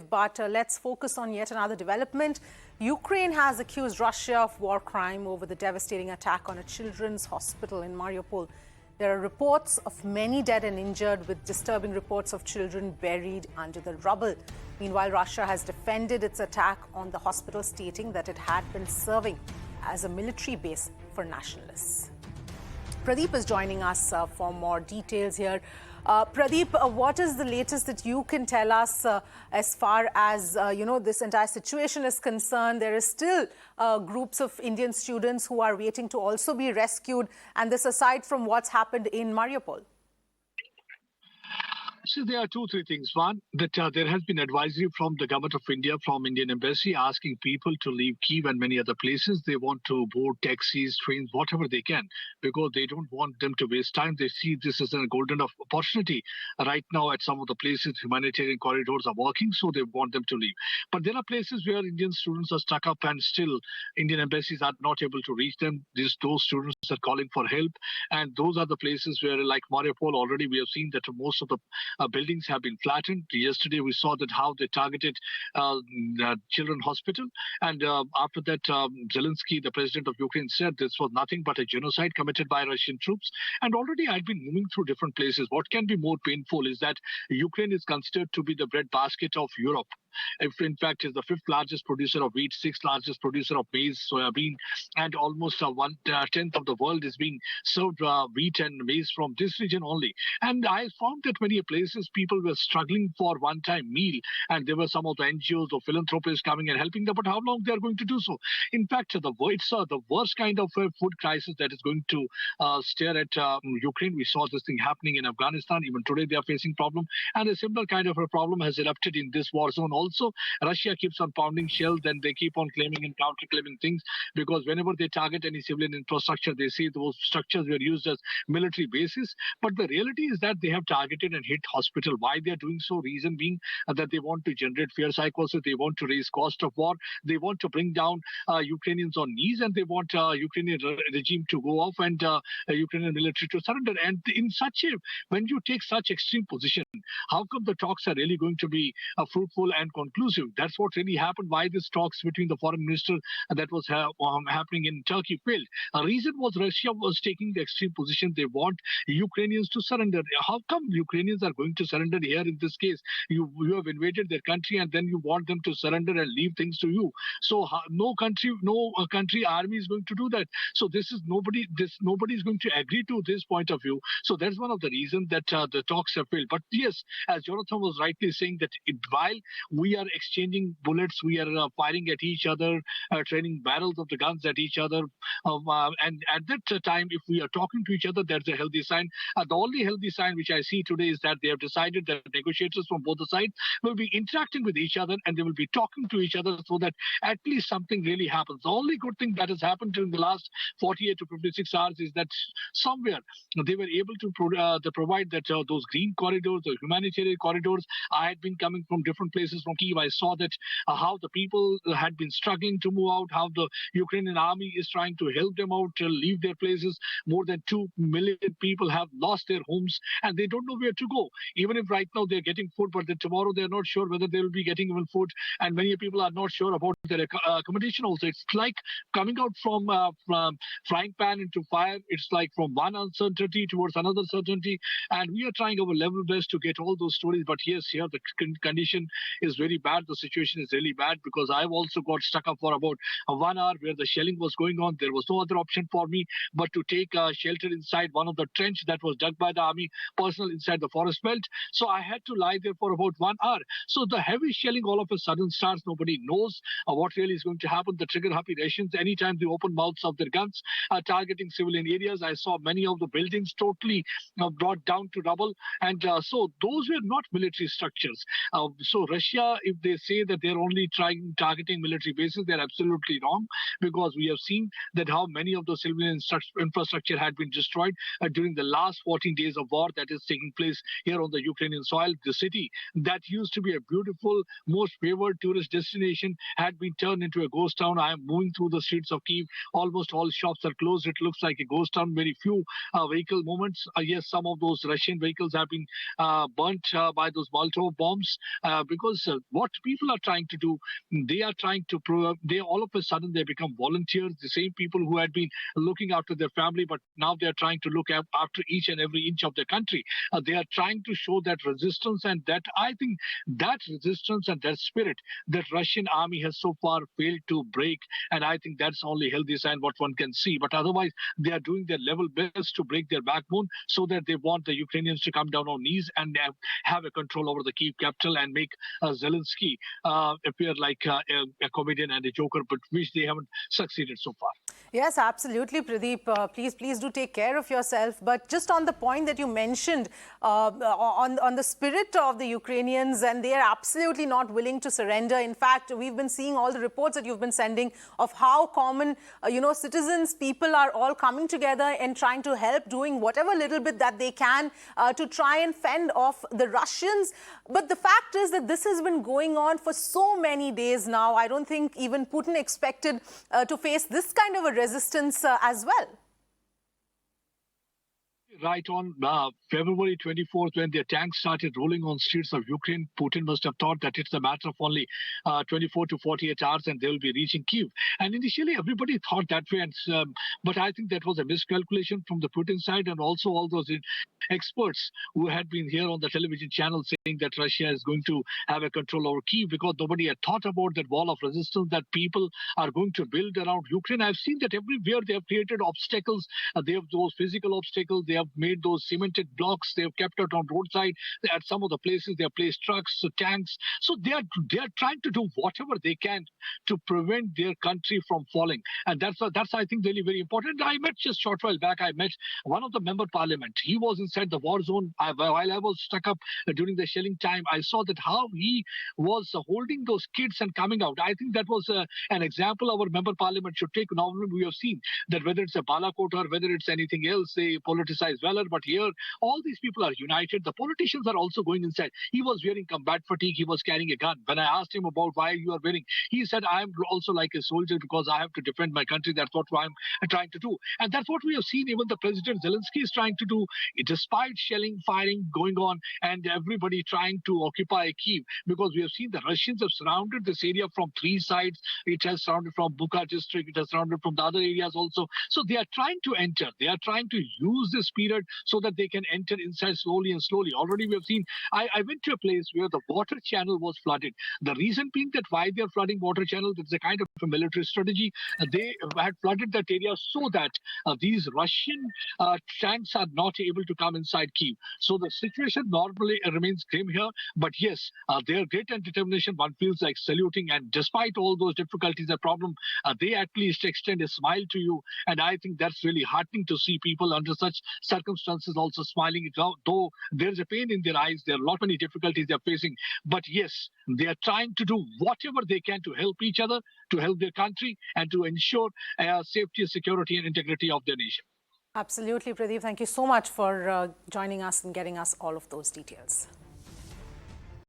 but let's focus on yet another development. Ukraine has accused Russia of war crime over the devastating attack on a children's hospital in Mariupol. There are reports of many dead and injured, with disturbing reports of children buried under the rubble. Meanwhile, Russia has defended its attack on the hospital, stating that it had been serving as a military base for nationalists. Pradeep is joining us for more details here. Pradeep, what is the latest that you can tell us as far as this entire situation is concerned? There is still groups of Indian students who are waiting to also be rescued, and this aside from what's happened in Mariupol. So there are three things. One, that there has been advisory from the government of India, from Indian Embassy, asking people to leave Kyiv and many other places. They want to board taxis, trains, whatever they can, because they don't want them to waste time. They see this as a golden opportunity. Right now, at some of the places, humanitarian corridors are working, so they want them to leave. But there are places where Indian students are stuck up, and still Indian embassies are not able to reach them. Those students are calling for help, and those are the places where, like Mariupol, already we have seen that most of the buildings have been flattened. Yesterday, we saw that how they targeted children's hospital. And after that, Zelensky, the president of Ukraine, said this was nothing but a genocide committed by Russian troops. And already I've been moving through different places. What can be more painful is that Ukraine is considered to be the breadbasket of Europe. If in fact is the fifth largest producer of wheat, sixth largest producer of maize, soybean, and almost 1/10 of the world is being served wheat and maize from this region only. And I found that many places people were struggling for one-time meal, and there were some of the NGOs or philanthropists coming and helping them. But how long they are going to do so? In fact, it's the worst kind of food crisis that is going to stare at Ukraine. We saw this thing happening in Afghanistan. Even today, they are facing problem, and a similar kind of a problem has erupted in this war zone. Also, Russia keeps on pounding shells, and they keep on claiming and counter-claiming things, because whenever they target any civilian infrastructure, they say those structures were used as military bases. But the reality is that they have targeted and hit hospital. Why they are doing so? Reason being that they want to generate fear psychosis, they want to raise cost of war, they want to bring down Ukrainians on knees, and they want Ukrainian regime to go off and Ukrainian military to surrender. And when you take such extreme position, how come the talks are really going to be fruitful and conclusive? That's what really happened. Why these talks between the foreign minister that was happening in Turkey failed? A reason was Russia was taking the extreme position. They want Ukrainians to surrender. How come Ukrainians are going to surrender here in this case? You have invaded their country, and then you want them to surrender and leave things to you. So no country army is going to do that. So nobody is going to agree to this point of view. So that's one of the reasons that the talks have failed. But yes, as Jonathan was rightly saying, that while we are exchanging bullets, we are firing at each other, training barrels of the guns at each other. And at that time, if we are talking to each other, that's a healthy sign. The only healthy sign which I see today is that they have decided that negotiators from both the sides will be interacting with each other, and they will be talking to each other, so that at least something really happens. The only good thing that has happened during the last 48 to 56 hours is that somewhere they were able to provide that those green corridors, the humanitarian corridors. I had been coming from different places from Kyiv. I saw that how the people had been struggling to move out, how the Ukrainian army is trying to help them out to leave their places. More than 2 million people have lost their homes, and they don't know where to go. Even if right now they're getting food, but then tomorrow they're not sure whether they will be getting even food, and many people are not sure about their accommodation also. It's like coming out from frying pan into fire. It's like from one uncertainty towards another certainty, and we are trying our level best to get all those stories. But yes, here the condition is very bad. The situation is really bad, because I've also got stuck up for about 1 hour where the shelling was going on. There was no other option for me but to take shelter inside one of the trench that was dug by the army personnel inside the forest belt. So I had to lie there for about 1 hour. So the heavy shelling all of a sudden starts. Nobody knows what really is going to happen. The trigger-happy Russians, anytime they open mouths of their guns, are targeting civilian areas. I saw many of the buildings totally brought down to rubble. And so those were not military structures. So Russia, if they say that they're only targeting military bases, they're absolutely wrong, because we have seen that how many of the civilian infrastructure had been destroyed during the last 14 days of war that is taking place here on the Ukrainian soil. The city that used to be a beautiful, most favored tourist destination had been turned into a ghost town. I am moving through the streets of Kyiv. Almost all shops are closed. It looks like a ghost town. Very few vehicle movements. Yes, some of those Russian vehicles have been burnt by those Molotov bombs, because what people are trying to do, they are trying to they all of a sudden they become volunteers, the same people who had been looking after their family, but now they are trying to look after each and every inch of the country. They are trying to show that resistance, and that I think that resistance and that spirit that Russian army has so far failed to break, and I think that's only healthy sign what one can see. But otherwise, they are doing their level best to break their backbone, so that they want the Ukrainians to come down on knees and have a control over the Kyiv capital and make Zelensky appear like a comedian and a joker, but which they haven't succeeded so far. Yes, absolutely, Pradeep. Please do take care of yourself. But just on the point that you mentioned, on the spirit of the Ukrainians, and they are absolutely not willing to surrender. In fact, we've been seeing all the reports that you've been sending of how common, citizens, people are all coming together and trying to help, doing whatever little bit that they can to try and fend off the Russians. But the fact is that this has been going on for so many days now. I don't think even Putin expected to face this kind of a resistance as well. Right on February 24th, when their tanks started rolling on streets of Ukraine, Putin must have thought that it's a matter of only 24 to 48 hours and they will be reaching Kyiv. And initially, everybody thought that way. But I think that was a miscalculation from the Putin side, and also all those experts who had been here on the television channel saying that Russia is going to have a control over Kyiv, because nobody had thought about that wall of resistance that people are going to build around Ukraine. I've seen that everywhere they have created obstacles. They have those physical obstacles. They have made those cemented blocks. They have kept it on roadside. At some of the places, they have placed trucks, tanks. So they are trying to do whatever they can to prevent their country from falling. And that's I think really very important. I met just a short while back. I met one of the member parliament. He was inside the war zone. While I was stuck up during the shelling time, I saw that how he was holding those kids and coming out. I think that was an example our member parliament should take. Normally, we have seen that whether it's a Balakot or whether it's anything else, they politicize valor. But here, all these people are united. The politicians are also going inside. He was wearing combat fatigue. He was carrying a gun. When I asked him about why you are wearing, he said, I'm also like a soldier because I have to defend my country. That's what I'm trying to do. And that's what we have seen even the President Zelensky is trying to do, despite shelling, firing going on, and everybody trying to occupy Kyiv, because we have seen the Russians have surrounded this area from three sides. It has surrounded from Bucha district. It has surrounded from the other areas also. So they are trying to enter. They are trying to use this period so that they can enter inside slowly and slowly. Already we have seen, I went to a place where the water channel was flooded. The reason being that why they are flooding water channel, it's a kind of a military strategy. They had flooded that area so that these Russian tanks are not able to come inside Kyiv. So the situation normally remains grim here. But yes, their grit and determination, one feels like saluting. And despite all those difficulties and problems, they at least extend a smile to you. And I think that's really heartening to see people under such circumstances also smiling. Though there's a pain in their eyes, there are a lot many difficulties they're facing. But yes, they are trying to do whatever they can to help each other, to help their country, and to ensure safety, security, and integrity of their nation. Absolutely, Pradeep. Thank you so much for joining us and getting us all of those details.